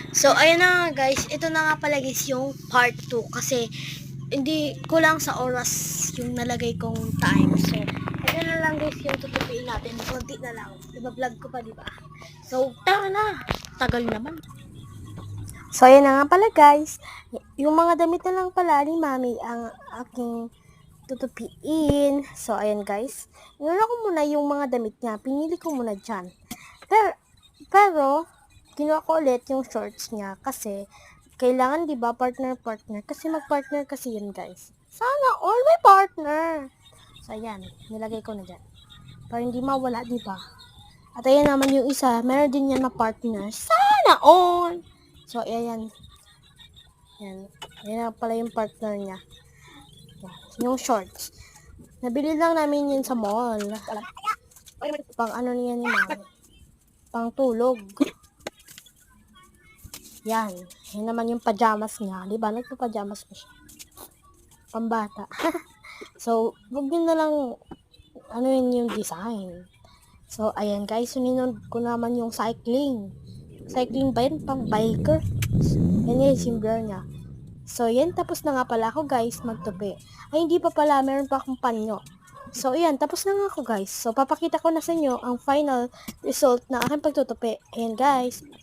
So, ayun na nga guys. Ito na nga pala guys yung part 2 kasi hindi kulang sa oras yung nalagay kong time. So, ito na lang guys yung tutupiin natin. Konti na lang. Iba-vlog ko pa, diba? So, tara na. Tagal naman. So, ayun na nga pala guys. Yung mga damit na lang pala ni Mami ang aking tutupiin. So, ayan guys. Inuna ko muna yung mga damit niya. Pinili ko muna dyan. Pero kinuha ko ulit yung shorts niya kasi kailangan 'di ba partner kasi mag-partner kasi yun guys. Sana all may partner. So ayan, nilagay ko na diyan. Para hindi mawala 'di ba? At ayan naman yung isa, meron din yan na partner. Sana all. So ayan. Yan. Yan na pala yung partner niya. Yan. Yung shorts. Nabili lang namin yun sa mall. Pang ano niya ni Mami. Pang tulog. Yan. Yan naman yung pajamas niya. Di ba? Nagpa-pajamas pa siya. Pambata. So, wag yun na lang ano yun yung design. So, ayan guys. Suninod ko naman yung cycling. Cycling ba yun? Pang biker. Yan guys yung girl niya. So, yan. Tapos na nga pala ako guys magtupi. Ay, hindi pa pala. Meron pa akong panyo. So, ayan. Tapos na nga ako guys. So, papakita ko na sa inyo ang final result na aking pagtutupi. Ayan guys.